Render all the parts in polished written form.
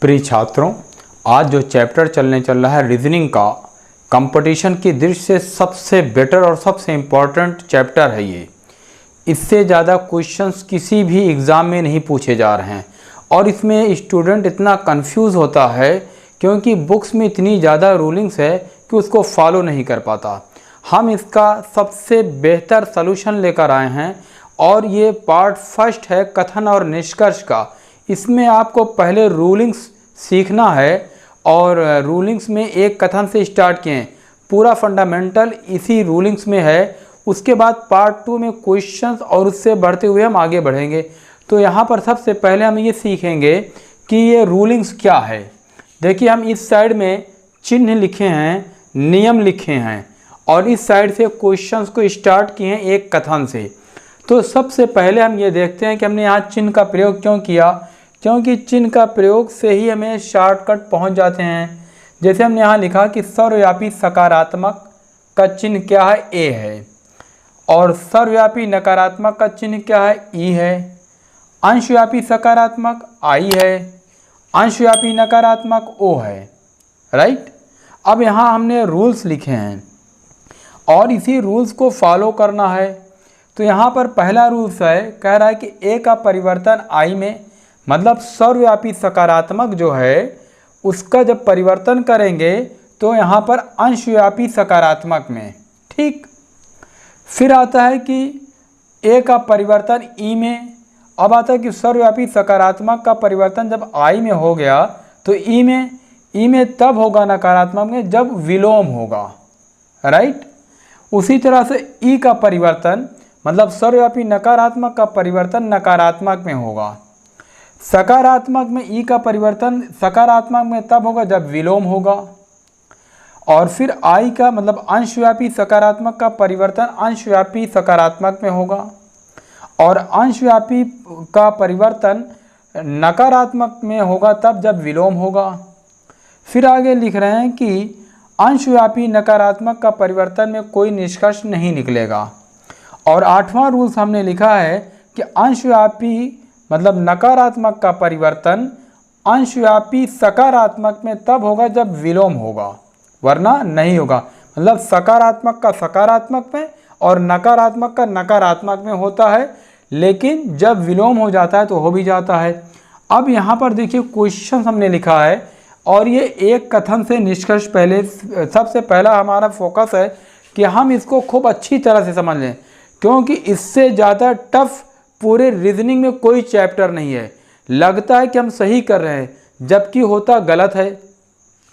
प्रिय छात्रों, आज जो चैप्टर चल रहा है रीजनिंग का, कंपटीशन की दृष्टि से सबसे बेटर और सबसे इम्पोर्टेंट चैप्टर है ये। इससे ज़्यादा क्वेश्चंस किसी भी एग्ज़ाम में नहीं पूछे जा रहे हैं और इसमें स्टूडेंट इतना कंफ्यूज होता है क्योंकि बुक्स में इतनी ज़्यादा रूलिंग्स है कि उसको फॉलो नहीं कर पाता। हम इसका सबसे बेहतर सलूशन लेकर आए हैं और ये पार्ट फर्स्ट है कथन और निष्कर्ष का। इसमें आपको पहले रूलिंग्स सीखना है और रूलिंग्स में एक कथन से स्टार्ट किए हैं, पूरा फंडामेंटल इसी रूलिंग्स में है। उसके बाद पार्ट 2 में क्वेश्चंस और उससे बढ़ते हुए हम आगे बढ़ेंगे। तो यहाँ पर सबसे पहले हम ये सीखेंगे कि ये रूलिंग्स क्या है। देखिए, हम इस साइड में चिन्ह लिखे हैं, नियम लिखे हैं और इस साइड से क्वेश्चंस को स्टार्ट किए हैं एक कथन से। तो सबसे पहले हम ये देखते हैं कि हमने यहाँ चिन्ह का प्रयोग क्यों किया, क्योंकि चिन्ह का प्रयोग से ही हमें शॉर्टकट पहुँच जाते हैं। जैसे हमने यहाँ लिखा कि सर्वव्यापी सकारात्मक का चिन्ह क्या है, ए है, और सर्वव्यापी नकारात्मक का चिन्ह क्या है, ई है। अंशव्यापी सकारात्मक आई है, अंशव्यापी नकारात्मक ओ है। राइट। अब यहाँ हमने रूल्स लिखे हैं और इसी रूल्स को फॉलो करना है। तो यहाँ पर पहला रूल्स है, कह रहा है कि ए का परिवर्तन आई में, मतलब सर्वव्यापी सकारात्मक जो है उसका जब परिवर्तन करेंगे तो यहाँ पर अंशव्यापी सकारात्मक में। ठीक। फिर आता है कि ए का परिवर्तन ई में। अब आता है कि सर्वव्यापी सकारात्मक का परिवर्तन जब आई में हो गया तो ई में तब होगा नकारात्मक में जब विलोम होगा। राइट। उसी तरह से ई का परिवर्तन मतलब सर्वव्यापी नकारात्मक का परिवर्तन नकारात्मक में होगा। सकारात्मक में ई का परिवर्तन सकारात्मक में तब होगा जब विलोम होगा। और फिर आई का मतलब अंशव्यापी सकारात्मक का परिवर्तन अंशव्यापी सकारात्मक में होगा और अंशव्यापी का परिवर्तन नकारात्मक में होगा तब जब विलोम होगा। फिर आगे लिख रहे हैं कि अंशव्यापी नकारात्मक का परिवर्तन में कोई निष्कर्ष नहीं निकलेगा। और 8वां रूल्स हमने लिखा है कि अंशव्यापी मतलब नकारात्मक का परिवर्तन अंशव्यापी सकारात्मक में तब होगा जब विलोम होगा, वरना नहीं होगा। मतलब सकारात्मक का सकारात्मक में और नकारात्मक का नकारात्मक में होता है, लेकिन जब विलोम हो जाता है तो हो भी जाता है। अब यहाँ पर देखिए क्वेश्चन हमने लिखा है और ये एक कथन से निष्कर्ष पहले सबसे पहला हमारा फोकस है कि हम इसको खूब अच्छी तरह से समझ लें, क्योंकि इससे ज़्यादा टफ पूरे रीजनिंग में कोई चैप्टर नहीं है। लगता है कि हम सही कर रहे हैं जबकि होता गलत है।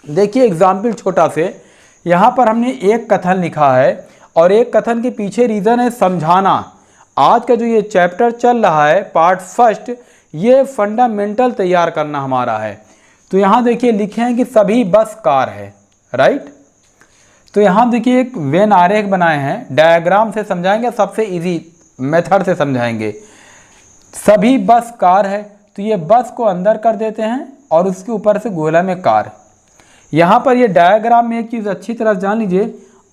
देखिए एग्जाम्पल छोटा से, यहाँ पर हमने एक कथन लिखा है और एक कथन के पीछे रीज़न है समझाना। आज का जो ये चैप्टर चल रहा है पार्ट फर्स्ट, ये फंडामेंटल तैयार करना हमारा है। तो यहाँ देखिए लिखे हैं कि सभी बस कार है। राइट। तो यहाँ देखिए एक वेन आरेख बनाए हैं, डायग्राम से समझाएंगे, सबसे इजी मेथड से समझाएंगे। सभी बस कार है, तो ये बस को अंदर कर देते हैं और उसके ऊपर से गोला में कार। यहाँ पर ये डायग्राम में एक चीज़ अच्छी तरह जान लीजिए,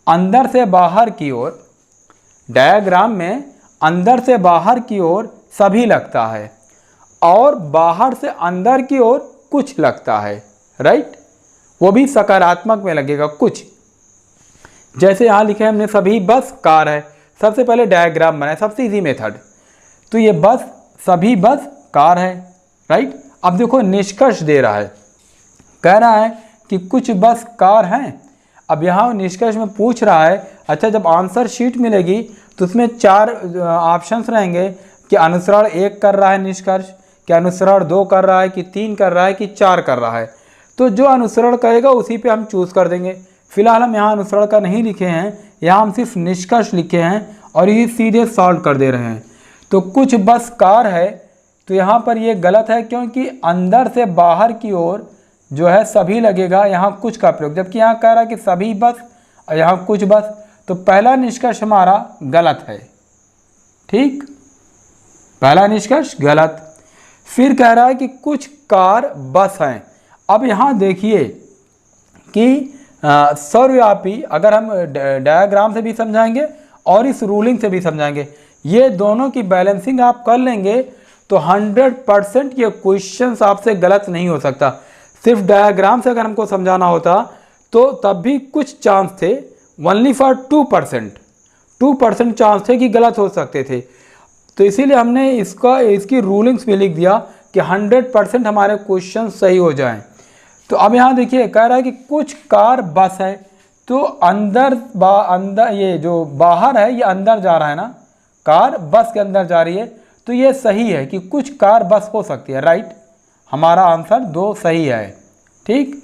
अंदर से बाहर की ओर, डायग्राम में अंदर से बाहर की ओर सभी लगता है और बाहर से अंदर की ओर कुछ लगता है। राइट। वो भी सकारात्मक में लगेगा कुछ। जैसे यहाँ लिखे हमने सभी बस कार है, सबसे पहले डायग्राम बनाए, सबसे इजी मेथड। तो ये बस सभी बस कार है। राइट। अब देखो निष्कर्ष दे रहा है, कह रहा है कि कुछ बस कार हैं। अब यहाँ निष्कर्ष में पूछ रहा है, अच्छा जब आंसर शीट मिलेगी तो उसमें 4 ऑप्शंस रहेंगे कि अनुसरण 1 कर रहा है निष्कर्ष, कि अनुसरण 2 कर रहा है, कि 3 कर रहा है, कि 4 कर रहा है। तो जो अनुसरण करेगा उसी पे हम चूज़ कर देंगे। फिलहाल हम यहाँ अनुसरण का नहीं लिखे हैं, यहाँ हम सिर्फ निष्कर्ष लिखे हैं और ये सीधे सॉल्व कर दे रहे हैं। तो कुछ बस कार है, तो यहाँ पर ये गलत है क्योंकि अंदर से बाहर की ओर जो है सभी लगेगा, यहाँ कुछ का प्रयोग, जबकि यहाँ कह रहा है कि सभी बस और यहाँ कुछ बस। तो पहला निष्कर्ष हमारा गलत है। ठीक, पहला निष्कर्ष गलत। फिर कह रहा है कि कुछ कार बस हैं। अब यहाँ देखिए कि सर्वव्यापी, अगर हम डायग्राम से भी समझाएंगे और इस रूलिंग से भी समझाएंगे, ये दोनों की बैलेंसिंग आप कर लेंगे तो 100% ये क्वेश्चन आपसे गलत नहीं हो सकता। सिर्फ डायग्राम से अगर हमको समझाना होता तो तब भी कुछ चांस थे, ओनली फॉर 2% चांस थे कि गलत हो सकते थे। तो इसीलिए हमने इसकी रूलिंग्स भी लिख दिया कि 100% हमारे क्वेश्चन सही हो जाएं। तो अब यहाँ देखिए कह रहा है कि कुछ कार बस है, तो अंदर ये जो बाहर है ये अंदर जा रहा है ना, कार बस के अंदर जा रही है, तो ये सही है कि कुछ कार बस हो सकती है, राइट। हमारा आंसर 2 सही है, ठीक।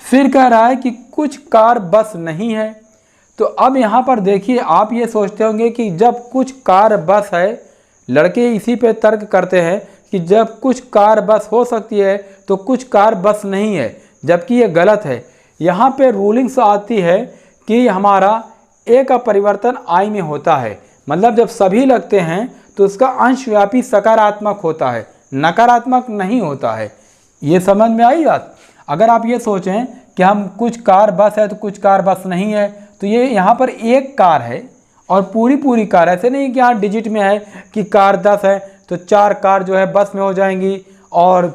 फिर कह रहा है कि कुछ कार बस नहीं है। तो अब यहाँ पर देखिए आप ये सोचते होंगे कि जब कुछ कार बस है, लड़के इसी पे तर्क करते हैं कि जब कुछ कार बस हो सकती है तो कुछ कार बस नहीं है, जबकि ये गलत है। यहाँ पे रूलिंग्स आती है कि हमारा ए का परिवर्तन आई में होता है, मतलब जब सभी लगते हैं तो उसका अंशव्यापी सकारात्मक होता है, नकारात्मक नहीं होता है। ये समझ में आई बात। अगर आप ये सोचें कि हम कुछ कार बस है तो कुछ कार बस नहीं है, तो ये यहाँ पर एक कार है और पूरी कार, ऐसे नहीं कि यहाँ डिजिट में है कि कार 10 है तो 4 कार जो है बस में हो जाएंगी और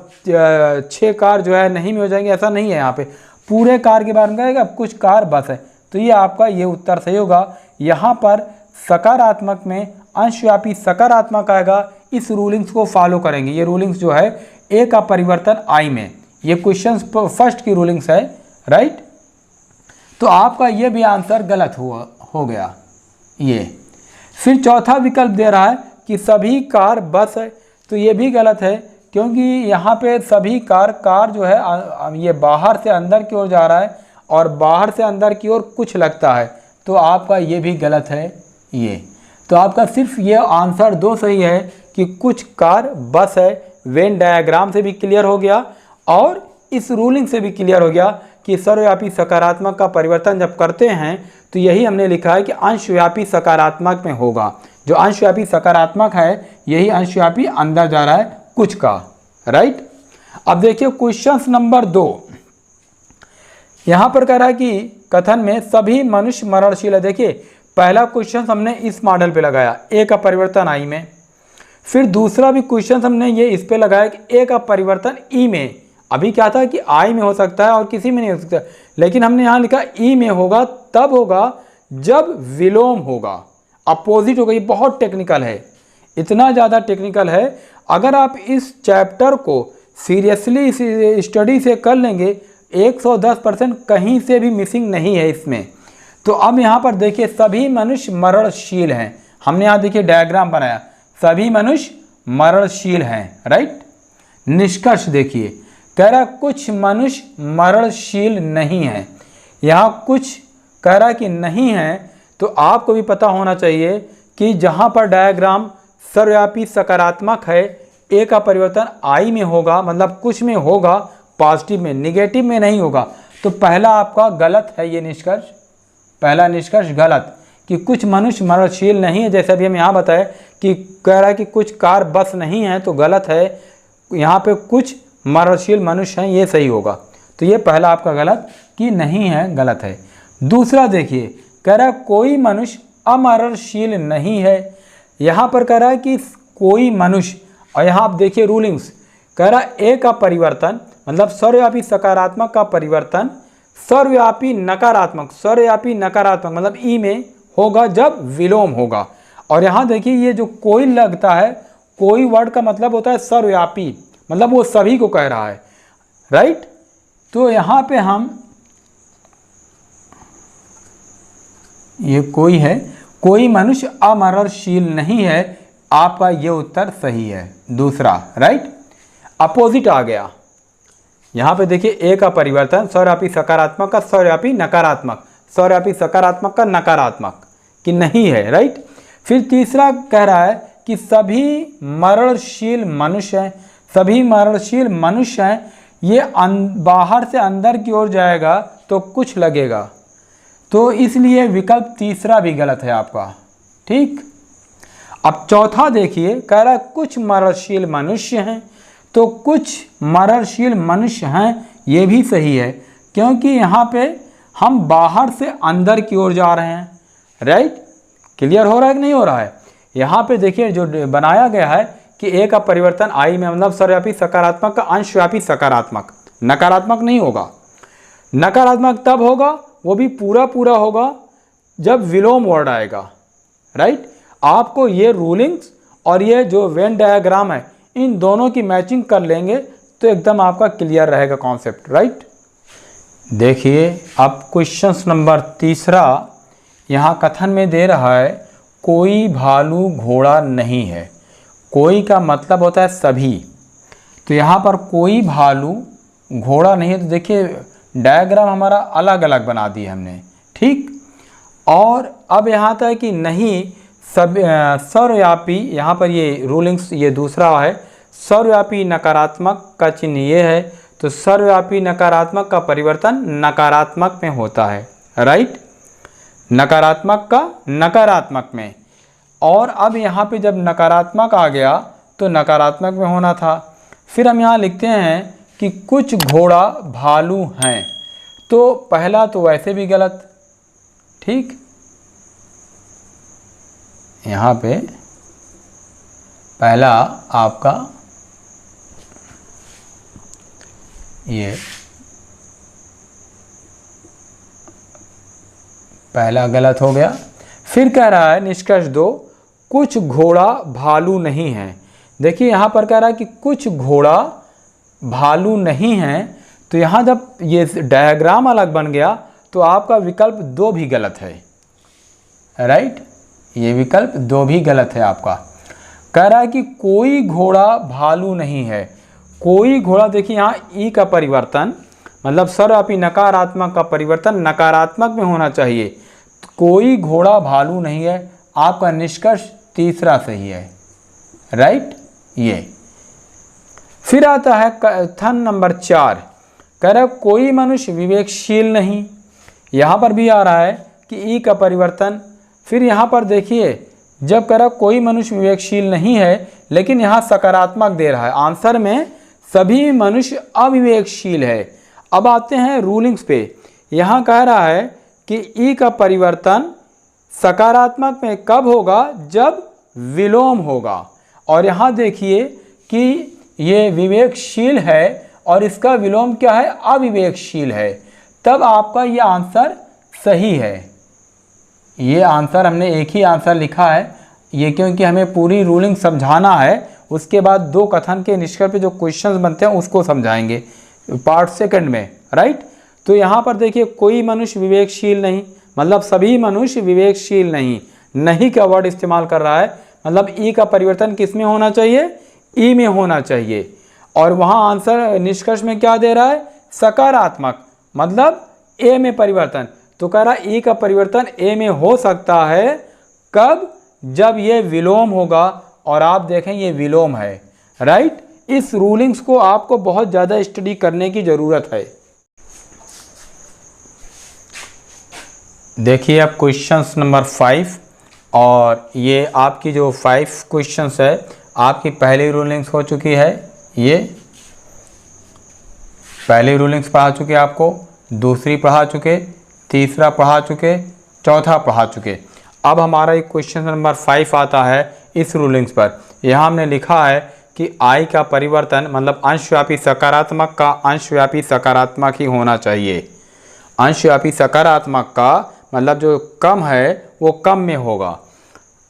6 कार जो है नहीं में हो जाएंगी, ऐसा नहीं है। यहाँ पे पूरे कार के बारे में कहेगा कुछ कार बस है, तो ये आपका ये उत्तर सही होगा। यहाँ पर सकारात्मक में अंशव्यापी सकारात्मक आएगा, इस रूलिंग्स को फॉलो करेंगे। ये रूलिंग्स जो है ए का परिवर्तन आई में, ये क्वेश्चन फर्स्ट की रूलिंग्स है, राइट। तो आपका ये भी आंसर गलत हो गया ये। फिर चौथा विकल्प दे रहा है कि सभी कार बस है, तो ये भी गलत है, क्योंकि यहाँ पे सभी कार जो है ये बाहर से अंदर की ओर जा रहा है और बाहर से अंदर की ओर कुछ लगता है, तो आपका ये भी गलत है ये। तो आपका सिर्फ ये आंसर 2 सही है कि कुछ कार बस है। वेन डायग्राम से भी क्लियर हो गया और इस रूलिंग से भी क्लियर हो गया कि सर्वव्यापी सकारात्मक का परिवर्तन जब करते हैं तो यही हमने लिखा है कि अंशव्यापी सकारात्मक में होगा। जो अंशव्यापी सकारात्मक है यही अंशव्यापी अंदर जा रहा है कुछ का, राइट। अब देखिए क्वेश्चन नंबर 2, यहाँ पर कह रहा है कि कथन में सभी मनुष्य मरणशील है। देखिए पहला क्वेश्चन हमने इस मॉडल पे लगाया, ए का परिवर्तन आई में। फिर दूसरा भी क्वेश्चन हमने ये इस पे लगाया कि ए का परिवर्तन ई में। अभी क्या था कि आई में हो सकता है और किसी में नहीं हो सकता, लेकिन हमने यहाँ लिखा ई में होगा, तब होगा जब विलोम होगा, अपोजिट होगा। ये बहुत टेक्निकल है, इतना ज़्यादा टेक्निकल है। अगर आप इस चैप्टर को सीरियसली स्टडी से कर लेंगे 110% कहीं से भी मिसिंग नहीं है इसमें। तो अब यहाँ पर देखिए सभी मनुष्य मरणशील हैं, हमने यहाँ देखिए डायग्राम बनाया, सभी मनुष्य मरणशील हैं, राइट। निष्कर्ष देखिए कह रहा कुछ मनुष्य मरणशील नहीं है, यहाँ कुछ कह रहा कि नहीं है। तो आपको भी पता होना चाहिए कि जहाँ पर डायग्राम सर्वव्यापी सकारात्मक है, ए का परिवर्तन आई में होगा, मतलब कुछ में होगा, पॉजिटिव में, निगेटिव में नहीं होगा। तो पहला आपका गलत है ये निष्कर्ष, पहला निष्कर्ष गलत कि कुछ मनुष्य मरणशील नहीं है। जैसे अभी हम यहाँ बताए कि कह रहा है कि कुछ कार बस नहीं है, तो गलत है। यहाँ पे कुछ मरणशील मनुष्य हैं, ये सही होगा। तो ये पहला आपका गलत कि नहीं है, गलत है। दूसरा देखिए कह रहा है कोई मनुष्य अमरणशील नहीं है। यहाँ पर कह रहा है कि कोई मनुष्य, और यहाँ आप देखिए रूलिंग्स कह रहा है ए का परिवर्तन मतलब सर्वव्यापी सकारात्मक का परिवर्तन सर्वव्यापी नकारात्मक मतलब ई में होगा जब विलोम होगा। और यहाँ देखिए ये जो कोई लगता है, कोई वर्ड का मतलब होता है सर्वव्यापी, मतलब वो सभी को कह रहा है, राइट। तो यहाँ पे हम ये कोई है, कोई मनुष्य अमरणशील नहीं है, आपका ये उत्तर सही है दूसरा, राइट। अपोजिट आ गया, यहाँ पे देखिए ए का परिवर्तन सर्वव्यापी सकारात्मक का सर्वव्यापी नकारात्मक, सर्वव्यापी सकारात्मक का नकारात्मक कि नहीं है, राइट। फिर तीसरा कह रहा है कि सभी मरणशील मनुष्य हैं, सभी मरणशील मनुष्य हैं, ये बाहर से अंदर की ओर जाएगा तो कुछ लगेगा, तो इसलिए विकल्प तीसरा भी गलत है आपका, ठीक। अब चौथा देखिए कह रहा है कुछ मरणशील मनुष्य हैं, तो कुछ मरणशील मनुष्य हैं, ये भी सही है, क्योंकि यहाँ पे हम बाहर से अंदर की ओर जा रहे हैं, राइट। क्लियर हो रहा है कि नहीं हो रहा है। यहाँ पे देखिए जो बनाया गया है कि ए का परिवर्तन आई में मतलब सर्वव्यापी सकारात्मक का अंशव्यापी सकारात्मक, नकारात्मक नहीं होगा। नकारात्मक तब होगा, वो भी पूरा पूरा होगा, जब विलोम वर्ड आएगा, राइट। आपको ये रूलिंग्स और ये जो वेन डायग्राम है, इन दोनों की मैचिंग कर लेंगे तो एकदम आपका क्लियर रहेगा कॉन्सेप्ट, राइट। देखिए अब क्वेश्चन नंबर 3 यहाँ कथन में दे रहा है कोई भालू घोड़ा नहीं है। कोई का मतलब होता है सभी, तो यहाँ पर कोई भालू घोड़ा नहीं है। तो देखिए डायग्राम हमारा अलग अलग बना दिए हमने, ठीक। और अब यहाँ तक कि नहीं सब सर्वव्यापी, यहाँ पर ये रूलिंग्स ये दूसरा है, सर्वव्यापी नकारात्मक का चिन्ह ये है, तो सर्वव्यापी नकारात्मक का परिवर्तन नकारात्मक में होता है, राइट। नकारात्मक का नकारात्मक में। और अब यहाँ पे जब नकारात्मक आ गया तो नकारात्मक में होना था। फिर हम यहाँ लिखते हैं कि कुछ घोड़ा भालू हैं, तो पहला तो वैसे भी गलत, ठीक। यहाँ पे पहला आपका ये पहला गलत हो गया। फिर कह रहा है निष्कर्ष 2, कुछ घोड़ा भालू नहीं है। देखिए यहाँ पर कह रहा है कि कुछ घोड़ा भालू नहीं है, तो यहाँ जब ये डायग्राम अलग बन गया तो आपका विकल्प 2 भी गलत है, राइट। ये विकल्प 2 भी गलत है आपका। कह रहा है कि कोई घोड़ा भालू नहीं है। कोई घोड़ा, देखिए यहाँ ई का परिवर्तन मतलब सर्वव्यापी नकारात्मक का परिवर्तन नकारात्मक में होना चाहिए। कोई घोड़ा भालू नहीं है, आपका निष्कर्ष 3 सही है, राइट। ये फिर आता है कथन नंबर 4, कह रहा है कोई मनुष्य विवेकशील नहीं। यहाँ पर भी आ रहा है कि ई का परिवर्तन। फिर यहाँ पर देखिए जब कह रहा कोई मनुष्य विवेकशील नहीं है, लेकिन यहाँ सकारात्मक दे रहा है, आंसर में सभी मनुष्य अविवेकशील है। अब आते हैं रूलिंग्स पे। यहाँ कह रहा है कि ई का परिवर्तन सकारात्मक में कब होगा, जब विलोम होगा। और यहाँ देखिए कि ये विवेकशील है और इसका विलोम क्या है, अविवेकशील है, तब आपका ये आंसर सही है। ये आंसर हमने एक ही आंसर लिखा है, ये क्योंकि हमें पूरी रूलिंग समझाना है, उसके बाद 2 कथन के निष्कर्ष पे जो क्वेश्चंस बनते हैं उसको समझाएंगे पार्ट 2 में, राइट। तो यहाँ पर देखिए कोई मनुष्य विवेकशील नहीं, मतलब सभी मनुष्य विवेकशील नहीं, नहीं का वर्ड इस्तेमाल कर रहा है, मतलब ई का परिवर्तन किस में होना चाहिए, ई में होना चाहिए। और वहाँ आंसर निष्कर्ष में क्या दे रहा है, सकारात्मक, मतलब ए में परिवर्तन। तो कह रहा है ई का परिवर्तन ए में हो सकता है, कब, जब ये विलोम होगा। और आप देखें ये विलोम है, राइट। इस रूलिंग्स को आपको बहुत ज़्यादा स्टडी करने की ज़रूरत है। देखिए अब क्वेश्चंस नंबर 5, और ये आपकी जो 5 क्वेश्चंस है, आपकी पहली रूलिंग्स हो चुकी है। ये पहली रूलिंग्स पढ़ा चुके आपको, दूसरी पढ़ा चुके, तीसरा पढ़ा चुके, चौथा पढ़ा चुके। अब हमारा एक क्वेश्चन नंबर 5 आता है इस रूलिंग्स पर। यहाँ हमने लिखा है कि आई का परिवर्तन मतलब अंशव्यापी सकारात्मक का अंशव्यापी सकारात्मक ही होना चाहिए। अंशव्यापी सकारात्मक का मतलब जो कम है वो कम में होगा।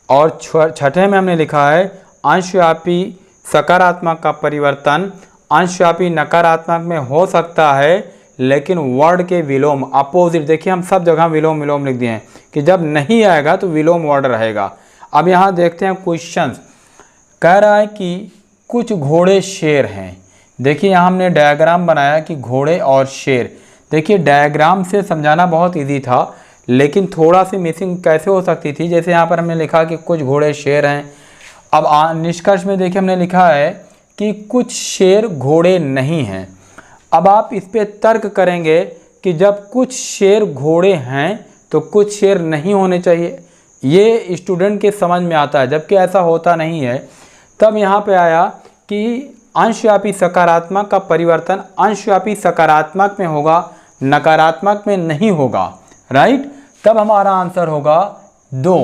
और छठे में हमने लिखा है अंशव्यापी सकारात्मक का परिवर्तन अंशव्यापी नकारात्मक में हो सकता है, लेकिन वर्ड के विलोम अपोजिट, देखिए हम सब जगह विलोम विलोम लिख दिए हैं कि जब नहीं आएगा तो विलोम वर्ड रहेगा। अब यहाँ देखते हैं क्वेश्चंस। कह रहा है कि कुछ घोड़े शेर हैं। देखिए यहाँ हमने डायग्राम बनाया कि घोड़े और शेर। देखिए डायग्राम से समझाना बहुत इजी था, लेकिन थोड़ा सी मिसिंग कैसे हो सकती थी, जैसे यहाँ पर हमने लिखा कि कुछ घोड़े शेर हैं। अब निष्कर्ष में देखिए हमने लिखा है कि कुछ शेर घोड़े नहीं हैं। अब आप इस पे तर्क करेंगे कि जब कुछ शेर घोड़े हैं तो कुछ शेर नहीं होने चाहिए, ये स्टूडेंट के समझ में आता है, जबकि ऐसा होता नहीं है। तब यहाँ पे आया कि अंशव्यापी सकारात्मक का परिवर्तन अंशव्यापी सकारात्मक में होगा, नकारात्मक में नहीं होगा, राइट। तब हमारा आंसर होगा 2,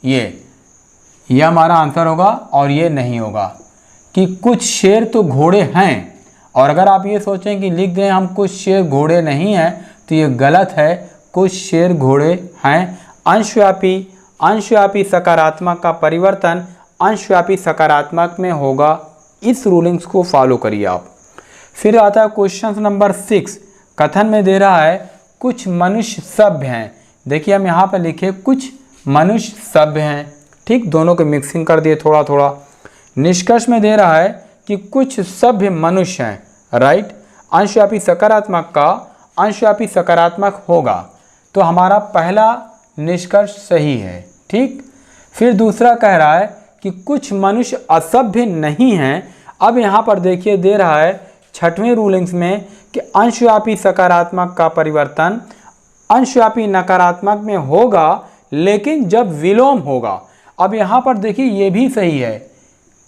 ये हमारा आंसर होगा और ये नहीं होगा कि कुछ शेर तो घोड़े हैं और अगर आप ये सोचें कि लिख दें हम कुछ शेर घोड़े नहीं हैं, तो ये गलत है, कुछ शेर घोड़े हैं। अंशव्यापी सकारात्मक का परिवर्तन अंशव्यापी सकारात्मक में होगा। इस रूलिंग्स को फॉलो करिए आप। फिर आता है क्वेश्चन नंबर 6। कथन में दे रहा है कुछ मनुष्य सभ्य हैं। देखिए हम यहाँ पर लिखे कुछ मनुष्य सभ्य हैं, ठीक, दोनों को मिक्सिंग कर दिए थोड़ा थोड़ा। निष्कर्ष में दे रहा है कि कुछ सभ्य मनुष्य हैं, राइट। अंशव्यापी सकारात्मक का अंशव्यापी सकारात्मक होगा, तो हमारा पहला निष्कर्ष सही है, ठीक। फिर दूसरा कह रहा है कि कुछ मनुष्य असभ्य नहीं हैं। अब यहाँ पर देखिए दे रहा है 6वें रूलिंग्स में कि अंशव्यापी सकारात्मक का परिवर्तन अंशव्यापी नकारात्मक में होगा, लेकिन जब विलोम होगा। अब यहाँ पर देखिए ये भी सही है।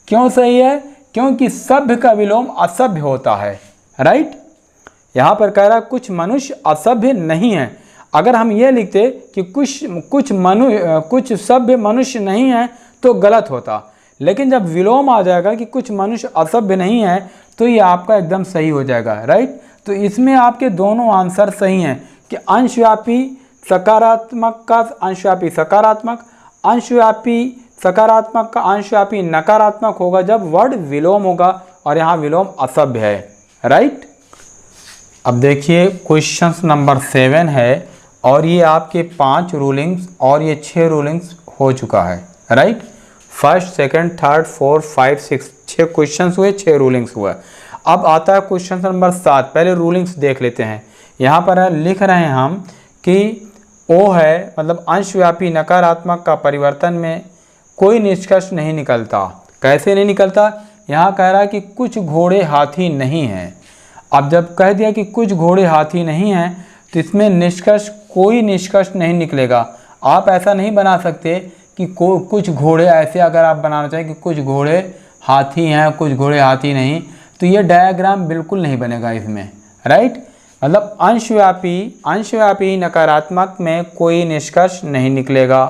क्यों सही है? क्योंकि सभ्य का विलोम असभ्य होता है, राइट। यहाँ पर कह रहा है कुछ मनुष्य असभ्य नहीं हैं। अगर हम ये लिखते कि कुछ सभ्य मनुष्य नहीं हैं तो गलत होता, लेकिन जब विलोम आ जाएगा कि कुछ मनुष्य असभ्य नहीं हैं तो ये आपका एकदम सही हो जाएगा, राइट। तो इसमें आपके दोनों आंसर सही हैं कि अंशव्यापी सकारात्मक का अंशव्यापी सकारात्मक, अंशव्यापी सकारात्मक का अंशव्यापी नकारात्मक होगा जब वर्ड विलोम होगा, और यहाँ विलोम असभ्य है, राइट। अब देखिए क्वेश्चन नंबर 7 है, और ये आपके 5 रूलिंग्स और ये 6 रूलिंग्स हो चुका है, right. First, second, third, 4, 5, 6 6 questions हुए, 6 रूलिंग्स हुआ। अब आता है क्वेश्चन नंबर 7। पहले रूलिंग्स देख लेते हैं। यहाँ पर लिख रहे हैं हम कि ओ है, मतलब अंशव्यापी नकारात्मक का परिवर्तन में कोई निष्कर्ष नहीं निकलता। कैसे नहीं निकलता? यहाँ कह रहा है कि कुछ घोड़े हाथी नहीं हैं। अब जब कह दिया कि कुछ घोड़े हाथी नहीं हैं तो इसमें कोई निष्कर्ष नहीं निकलेगा। आप ऐसा नहीं बना सकते कि कुछ घोड़े, ऐसे अगर आप बनाना चाहें कि कुछ घोड़े हाथी हैं कुछ घोड़े हाथी नहीं, तो ये डायग्राम बिल्कुल नहीं बनेगा इसमें, राइट। मतलब अंशव्यापी नकारात्मक में कोई निष्कर्ष नहीं निकलेगा,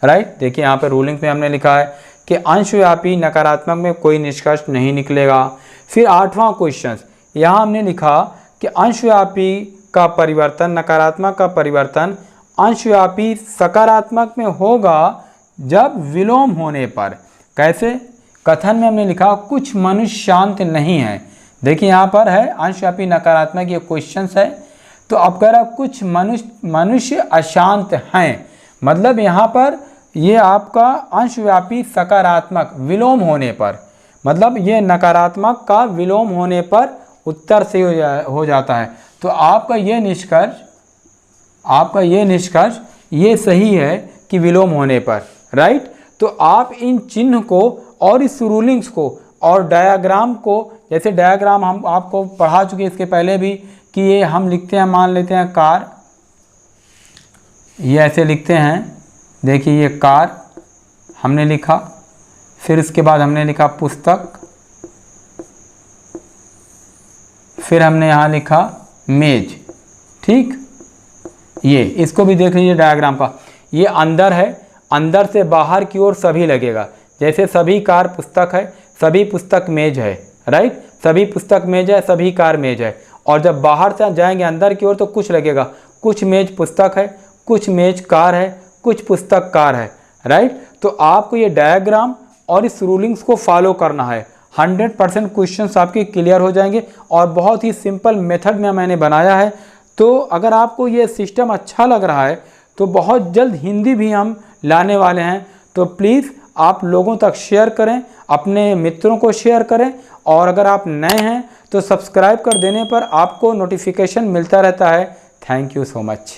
राइट। देखिए यहाँ पे रूलिंग में हमने लिखा है कि अंशव्यापी नकारात्मक में कोई निष्कर्ष नहीं निकलेगा। फिर 8वां क्वेश्चन, यहाँ हमने लिखा कि अंशव्यापी का परिवर्तन, नकारात्मक का परिवर्तन अंशव्यापी सकारात्मक में होगा जब विलोम होने पर। कैसे? कथन में हमने लिखा कुछ मनुष्य शांत नहीं है। देखिए यहाँ पर है अंशव्यापी नकारात्मक, ये क्वेश्चन है। तो अब कह रहा कुछ मनुष्य अशांत हैं, मतलब यहाँ पर ये आपका अंशव्यापी सकारात्मक विलोम होने पर, मतलब ये नकारात्मक का विलोम होने पर उत्तर से हो जाता है। तो आपका ये निष्कर्ष ये सही है कि विलोम होने पर, राइट। तो आप इन चिन्ह को और इस रूलिंग्स को और डायग्राम को, जैसे डायग्राम हम आपको पढ़ा चुके इसके पहले भी, कि ये हम लिखते हैं, मान लेते हैं कार, ये ऐसे लिखते हैं। देखिए ये कार हमने लिखा, फिर इसके बाद हमने लिखा पुस्तक, फिर हमने यहाँ लिखा मेज, ठीक। ये इसको भी देख लीजिए डायग्राम का। ये अंदर है, अंदर से बाहर की ओर सभी लगेगा। जैसे सभी कार पुस्तक है, सभी पुस्तक मेज है, राइट। सभी पुस्तक मेज है, सभी कार मेज है। और जब बाहर से जाएंगे अंदर की ओर तो कुछ लगेगा, कुछ मेज पुस्तक है, कुछ मेज कार है, कुछ पुस्तक कार है, राइट। तो आपको ये डायग्राम और इस रूलिंग्स को फॉलो करना है। 100% क्वेश्चंस आपके क्लियर हो जाएंगे, और बहुत ही सिंपल मेथड में मैंने बनाया है। तो अगर आपको ये सिस्टम अच्छा लग रहा है तो बहुत जल्द हिंदी भी हम लाने वाले हैं। तो प्लीज़ आप लोगों तक शेयर करें, अपने मित्रों को शेयर करें, और अगर आप नए हैं तो सब्सक्राइब कर देने पर आपको नोटिफिकेशन मिलता रहता है। Thank you so much.